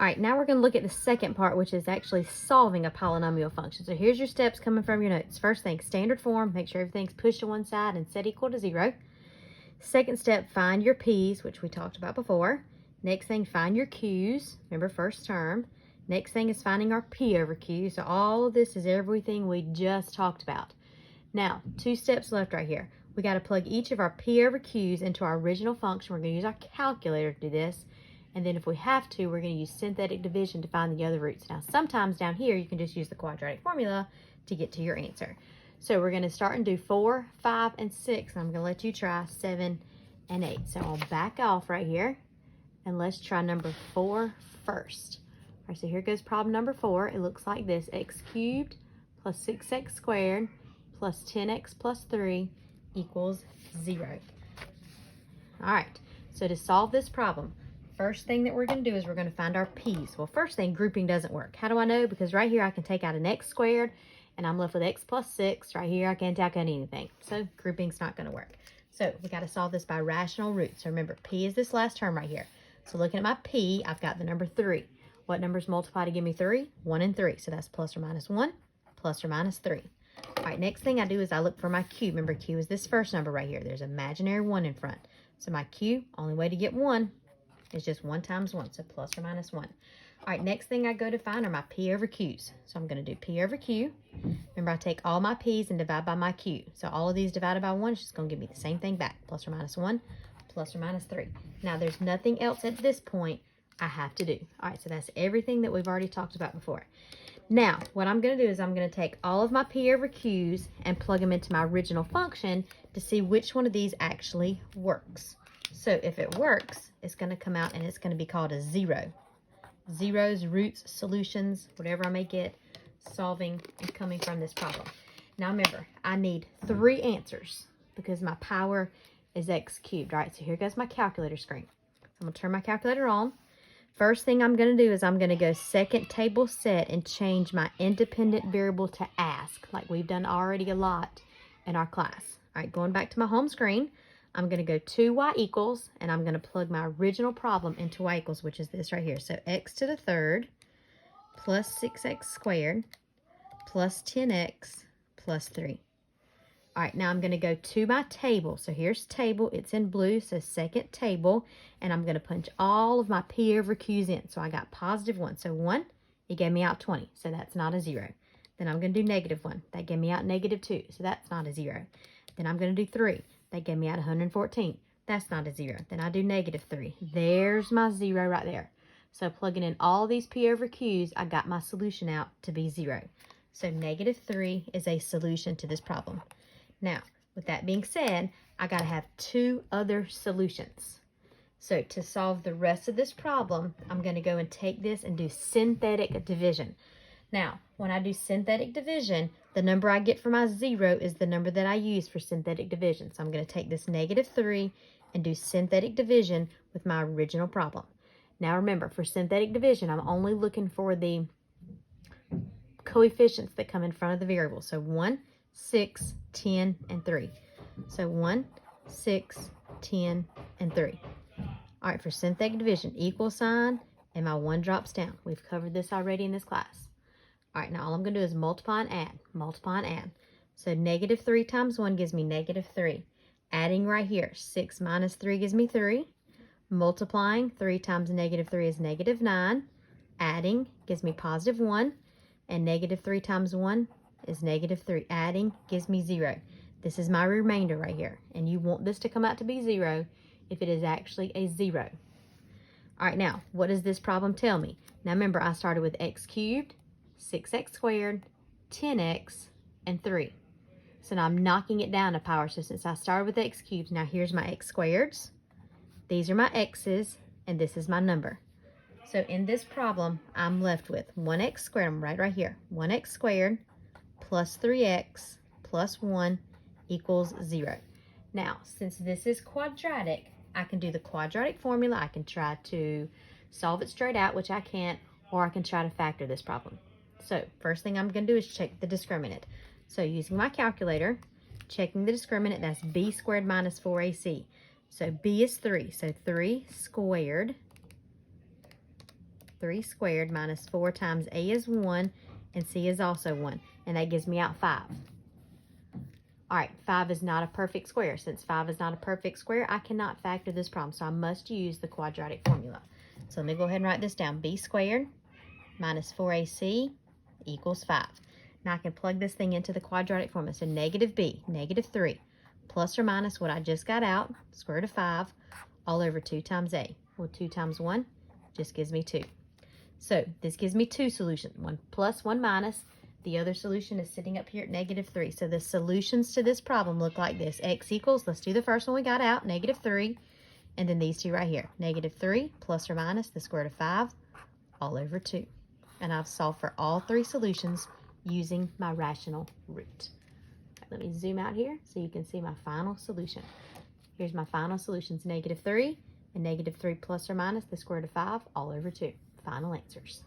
All right, now we're going to look at the second part, which is actually solving a polynomial function. So here's your steps coming from your notes. First thing, standard form, make sure everything's pushed to one side and set equal to 0. Second step, find your p's, which we talked about before. Next thing, find your q's. Remember, first term. Next thing is finding our p over q. So all of this is everything we just talked about. Now, 2 steps left right here. We got to plug each of our p over q's into our original function. We're going to use our calculator to do this. And then if we have to, we're going to use synthetic division to find the other roots. Now, sometimes down here, you can just use the quadratic formula to get to your answer. So we're going to start and do 4, 5, and 6. And I'm going to let you try 7 and 8. So I'll back off right here. And let's try number 4 first. All right, so here goes problem number 4. It looks like this. X cubed plus 6x squared plus 10x plus 3 equals 0. All right, so to solve this problem, first thing that we're going to do is we're going to find our p's. Well, first thing, grouping doesn't work. How do I know? Because right here I can take out an x squared, and I'm left with x plus 6. Right here I can't take out anything. So grouping's not going to work. So we got to solve this by rational roots. So remember, p is this last term right here. So looking at my p, I've got the number 3. What numbers multiply to give me 3? 1 and 3. So that's plus or minus 1, plus or minus 3. All right, next thing I do is I look for my q. Remember, q is this first number right here. There's an imaginary 1 in front. So my q, only way to get 1 is just 1 times 1, so plus or minus 1. All right, next thing I go to find are my p over q's. So I'm going to do p over q. Remember, I take all my p's and divide by my q. So all of these divided by 1 is just going to give me the same thing back, plus or minus 1, plus or minus 3. Now, there's nothing else at this point I have to do. All right, so that's everything that we've already talked about before. Now, what I'm going to do is I'm going to take all of my p over q's and plug them into my original function to see which one of these actually works. So if it works, it's going to come out and it's going to be called a 0. Zeros, roots, solutions, whatever I may get, solving and coming from this problem. Now remember, I need 3 answers because my power is x cubed. All right, so here goes my calculator screen. I'm going to turn my calculator on. First thing I'm going to do is I'm going to go second table set and change my independent variable to ask, like we've done already a lot in our class. All right, going back to my home screen, I'm going to go 2y equals, and I'm going to plug my original problem into y equals, which is this right here. So x to the third plus 6x squared plus 10x plus 3. All right, now I'm going to go to my table. So here's table. It's in blue, so second table. And I'm going to punch all of my p over q's in. So I got positive 1. So 1, it gave me out 20. So that's not a 0. Then I'm going to do negative 1. That gave me out negative 2. So that's not a 0. Then I'm going to do 3. That gave me out 114. That's not a 0. Then I do negative 3. There's my 0 right there. So plugging in all these p over q's, I got my solution out to be 0. So negative 3 is a solution to this problem. Now, with that being said, I got to have 2 other solutions. So to solve the rest of this problem, I'm going to go and take this and do synthetic division. Now, when I do synthetic division, the number I get for my 0 is the number that I use for synthetic division. So I'm going to take this negative 3 and do synthetic division with my original problem. Now remember, for synthetic division, I'm only looking for the coefficients that come in front of the variable. So 1, 6, 10, and 3. So 1, 6, 10, and 3. All right, for synthetic division, equal sign, and my 1 drops down. We've covered this already in this class. All right, now all I'm going to do is multiply and add. Multiply and add. So negative 3 times 1 gives me negative 3. Adding right here, 6 minus 3 gives me 3. Multiplying, 3 times negative 3 is negative 9. Adding gives me positive 1. And negative 3 times 1 is negative 3. Adding gives me 0. This is my remainder right here. And you want this to come out to be 0 if it is actually a 0. All right, now, what does this problem tell me? Now remember, I started with x cubed, 6x squared, 10x, and 3. So now I'm knocking it down a power. So since I started with x cubed, now here's my x squareds. These are my x's, and this is my number. So in this problem, I'm left with 1x squared. I'm right here. 1x squared plus 3x plus 1 equals 0. Now, since this is quadratic, I can do the quadratic formula. I can try to solve it straight out, which I can't, or I can try to factor this problem. So first thing I'm going to do is check the discriminant. So using my calculator, checking the discriminant, that's b squared minus 4ac. So b is 3. So 3 squared 3 squared minus 4 times a is 1, and c is also 1. And that gives me out 5. All right, 5 is not a perfect square. Since 5 is not a perfect square, I cannot factor this problem, so I must use the quadratic formula. So let me go ahead and write this down. B squared minus 4ac equals 5. Now I can plug this thing into the quadratic formula. So negative b, negative 3, plus or minus what I just got out, square root of 5, all over 2 times a. Well, 2 times 1 just gives me 2. So this gives me 2 solutions, 1 plus, 1 minus. The other solution is sitting up here at negative 3. So the solutions to this problem look like this. X equals, let's do the first one we got out, negative 3. And then these two right here, negative 3 plus or minus the square root of 5 all over 2. And I've solved for all 3 solutions using my rational root. Let me zoom out here so you can see my final solution. Here's my final solutions, negative 3 and negative 3 plus or minus the square root of 5 all over 2. Final answers.